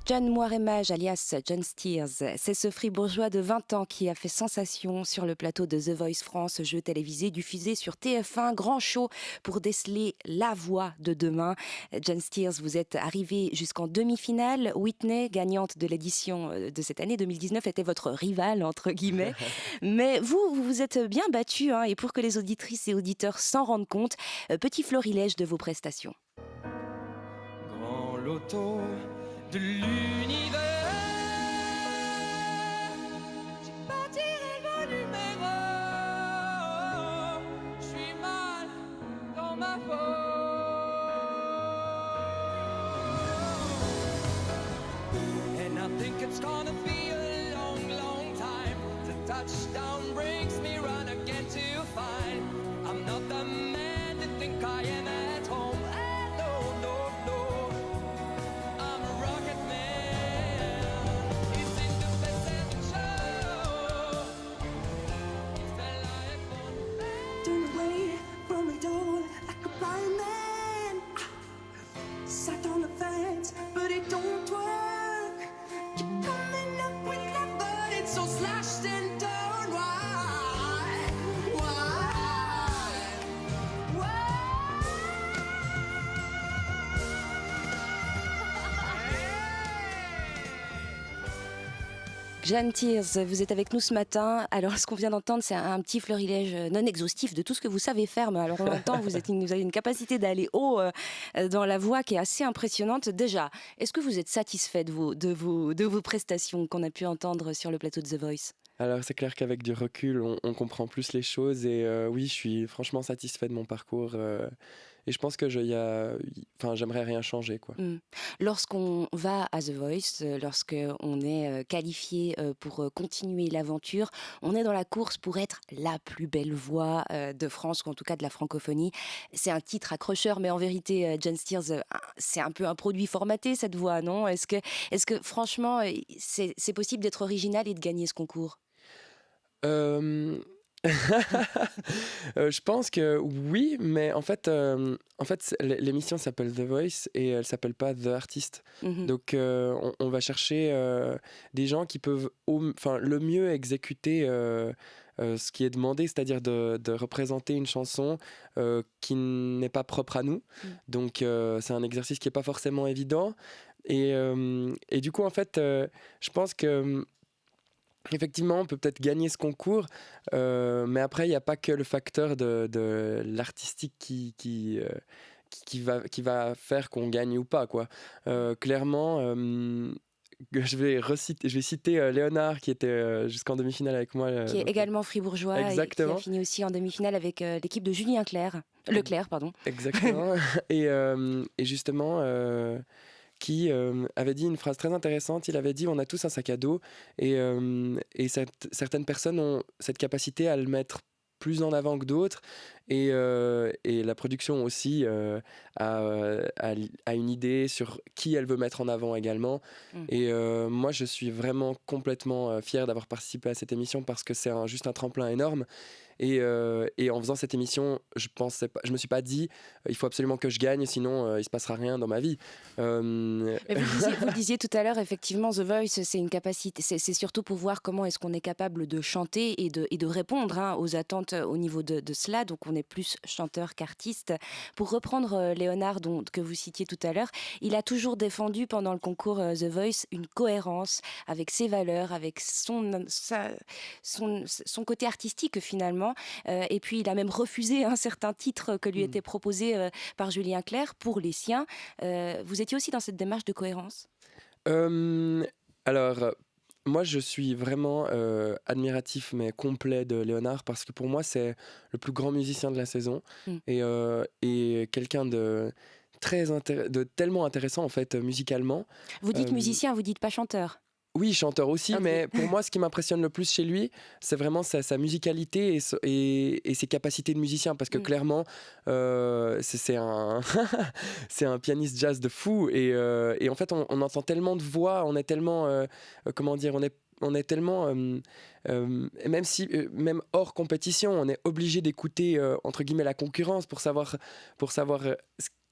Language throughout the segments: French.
John Moiremage, alias John Steers, c'est ce fribourgeois de 20 ans qui a fait sensation sur le plateau de The Voice France, jeu télévisé diffusé sur TF1, grand show pour déceler la voix de demain. John Steers, vous êtes arrivé jusqu'en demi-finale. Whitney, gagnante de l'édition de cette année 2019, était votre rivale, entre guillemets. Mais vous vous êtes bien battu, et pour que les auditrices et auditeurs s'en rendent compte, petit florilège de vos prestations. Grand loto de l'univers, j'ai pas tiré vos numéros, je suis mal dans ma peau. And I think it's gonna be a long, long time. The touchdown brings me run again to find I'm not the man to think I am at home. Jeanne Thiers, vous êtes avec nous ce matin. Alors, ce qu'on vient d'entendre, c'est un petit florilège non exhaustif de tout ce que vous savez faire. Mais alors, on l'entend, vous avez une capacité d'aller haut dans la voix qui est assez impressionnante. Déjà, est-ce que vous êtes satisfait de vos prestations qu'on a pu entendre sur le plateau de The Voice ? Alors c'est clair qu'avec du recul, on comprend plus les choses et oui, je suis franchement satisfait de mon parcours et je pense que j'aimerais rien changer, quoi. Lorsqu'on va à The Voice, lorsqu'on est qualifié pour continuer l'aventure, on est dans la course pour être la plus belle voix de France, ou en tout cas de la francophonie. C'est un titre accrocheur, mais en vérité, John Steers, c'est un peu un produit formaté, cette voix, non ? Est-ce que franchement, c'est possible d'être original et de gagner ce concours ? Je pense que oui, mais en fait l'émission s'appelle The Voice et elle s'appelle pas The Artist. Donc on va chercher des gens qui peuvent le mieux exécuter ce qui est demandé, c'est-à-dire de représenter une chanson qui n'est pas propre à nous. Donc c'est un exercice qui est pas forcément évident et du coup en fait je pense que effectivement, on peut peut-être gagner ce concours, mais après, il n'y a pas que le facteur de l'artistique qui va faire qu'on gagne ou pas, quoi. Clairement, je vais citer Léonard, qui était jusqu'en demi-finale avec moi. Qui est également fribourgeois. Exactement. Et qui a fini aussi en demi-finale avec l'équipe de Julien Leclerc, pardon. Exactement. et justement... qui avait dit une phrase très intéressante. Il avait dit on a tous un sac à dos et certaines personnes ont cette capacité à le mettre plus en avant que d'autres et la production aussi a une idée sur qui elle veut mettre en avant également. Et moi je suis vraiment complètement fier d'avoir participé à cette émission parce que c'est juste un tremplin énorme. Et en faisant cette émission, je me suis pas dit il faut absolument que je gagne, sinon il se passera rien dans ma vie. Mais vous le disiez tout à l'heure, effectivement, The Voice, c'est une capacité, c'est surtout pour voir comment est-ce qu'on est capable de chanter et de répondre aux attentes au niveau de cela. Donc on est plus chanteur qu'artiste. Pour reprendre Léonard, que vous citiez tout à l'heure, il a toujours défendu pendant le concours The Voice une cohérence avec ses valeurs, avec son côté artistique finalement. Et puis il a même refusé certains titres que lui étaient proposés par Julien Clerc pour les siens. Vous étiez aussi dans cette démarche de cohérence ? Alors, moi je suis vraiment admiratif mais complet de Léonard parce que pour moi c'est le plus grand musicien de la saison et quelqu'un de tellement intéressant en fait musicalement. Vous dites musicien, vous dites pas chanteur ? Oui, chanteur aussi, Okay. Mais pour moi, ce qui m'impressionne le plus chez lui, c'est vraiment sa musicalité et ses capacités de musicien, parce que clairement, c'est un, c'est un pianiste jazz de fou, et en fait, on entend tellement de voix, on est tellement, comment dire, on est tellement, même hors compétition, on est obligé d'écouter, entre guillemets, la concurrence pour savoir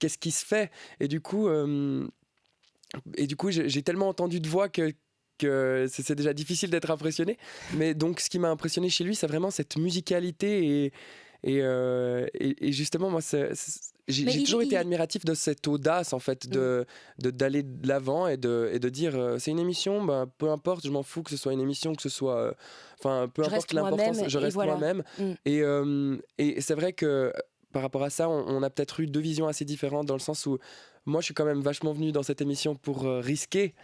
qu'est-ce qui se fait, et du coup... et du coup, j'ai tellement entendu de voix que c'est déjà difficile d'être impressionné. Mais donc, ce qui m'a impressionné chez lui, c'est vraiment cette musicalité et justement, moi, j'ai toujours été admiratif de cette audace, en fait, d'aller de l'avant et de dire c'est une émission, ben, peu importe, je m'en fous que ce soit une émission, que ce soit. Enfin, peu importe l'importance, je reste moi-même. Et c'est vrai que par rapport à ça, on a peut-être eu deux visions assez différentes dans le sens où moi, je suis quand même vachement venu dans cette émission pour risquer,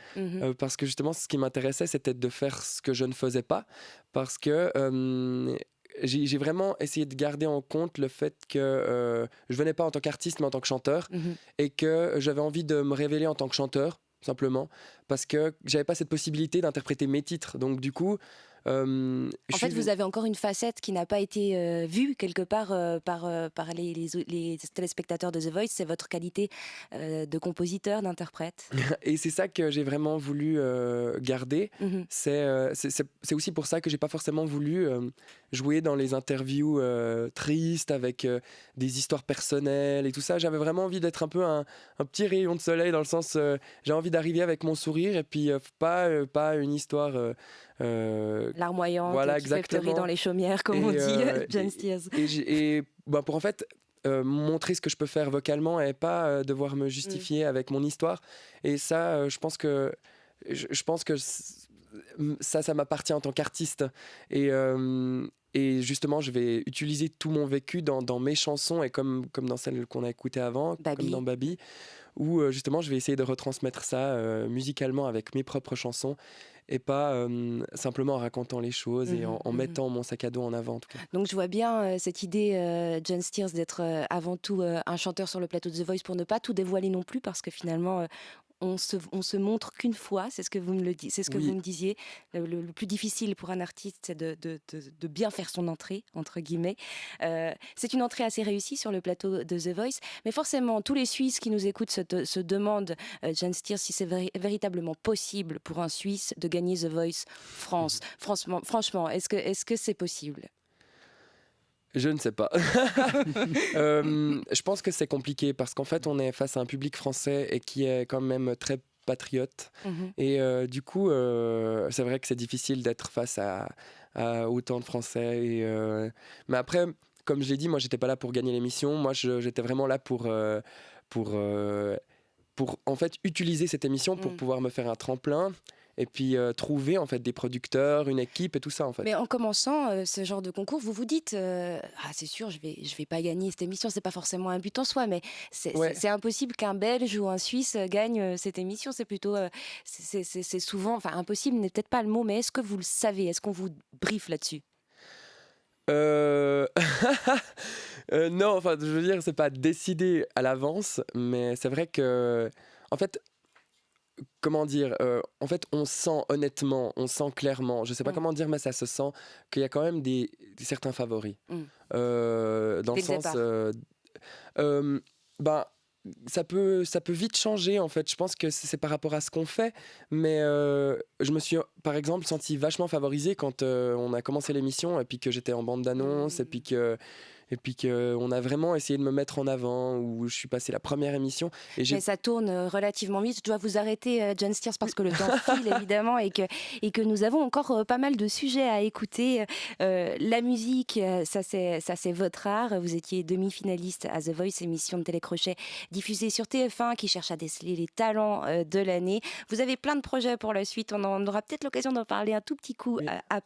parce que justement, ce qui m'intéressait, c'était de faire ce que je ne faisais pas, parce que j'ai vraiment essayé de garder en compte le fait que je venais pas en tant qu'artiste, mais en tant que chanteur, et que j'avais envie de me révéler en tant que chanteur, simplement, parce que j'avais pas cette possibilité d'interpréter mes titres. Donc du coup, en fait, vous avez encore une facette qui n'a pas été vue quelque part par les téléspectateurs de The Voice, c'est votre qualité de compositeur, d'interprète. Et c'est ça que j'ai vraiment voulu garder. C'est aussi pour ça que j'ai pas forcément voulu jouer dans les interviews tristes avec des histoires personnelles et tout ça. J'avais vraiment envie d'être un peu un petit rayon de soleil, dans le sens j'ai envie d'arriver avec mon sourire et puis pas une histoire larmoyante, voilà, qui fait pleurer dans les chaumières, comme on dit, John Steers. Et pour en fait montrer ce que je peux faire vocalement et pas devoir me justifier avec mon histoire. Et ça, je pense que ça m'appartient en tant qu'artiste. Et justement, je vais utiliser tout mon vécu dans mes chansons, et comme dans celle qu'on a écoutée avant, comme dans Babi, où justement je vais essayer de retransmettre ça musicalement avec mes propres chansons, et pas simplement en racontant les choses et en mettant mon sac à dos en avant, en tout cas. Donc je vois bien cette idée, John Steers, d'être avant tout un chanteur sur le plateau de The Voice, pour ne pas tout dévoiler non plus, parce que finalement on se montre qu'une fois, c'est ce que vous me disiez. Le plus difficile pour un artiste, c'est de bien faire son entrée, entre guillemets. C'est une entrée assez réussie sur le plateau de The Voice, mais forcément, tous les Suisses qui nous écoutent se demandent, John Steers, si c'est véritablement possible pour un Suisse de gagner The Voice France. Franchement, est-ce que c'est possible ? Je ne sais pas. Je pense que c'est compliqué parce qu'en fait, on est face à un public français et qui est quand même très patriote. Et du coup, c'est vrai que c'est difficile d'être face à autant de Français. Mais après, comme je l'ai dit, moi, j'étais pas là pour gagner l'émission. Moi, j'étais vraiment là pour en fait utiliser cette émission pour pouvoir me faire un tremplin. Et puis trouver en fait des producteurs, une équipe et tout ça, en fait. Mais en commençant ce genre de concours, vous vous dites c'est sûr, je vais pas gagner cette émission, c'est pas forcément un but en soi, mais c'est impossible qu'un Belge ou un Suisse gagne cette émission. C'est plutôt c'est souvent, enfin impossible n'est peut-être pas le mot, mais est-ce que vous le savez ? Est-ce qu'on vous briefe là-dessus ? Non, enfin je veux dire, c'est pas décidé à l'avance, mais c'est vrai que en fait, comment dire, en fait on sent honnêtement, on sent clairement, je sais pas comment dire, mais ça se sent qu'il y a quand même certains favoris. Dans le sens ben ça peut vite changer, en fait. Je pense que c'est par rapport à ce qu'on fait, mais je me suis par exemple senti vachement favorisé quand on a commencé l'émission et puis que j'étais en bande d'annonce et puis qu'on a vraiment essayé de me mettre en avant, où je suis passé la première émission. Mais ça tourne relativement vite. Je dois vous arrêter, John Steers, parce que le temps file, évidemment, et que nous avons encore pas mal de sujets à écouter. La musique, ça c'est votre art. Vous étiez demi-finaliste à The Voice, émission de télécrochet diffusée sur TF1 qui cherche à déceler les talents de l'année. Vous avez plein de projets pour la suite. On aura peut-être l'occasion d'en parler un tout petit coup après.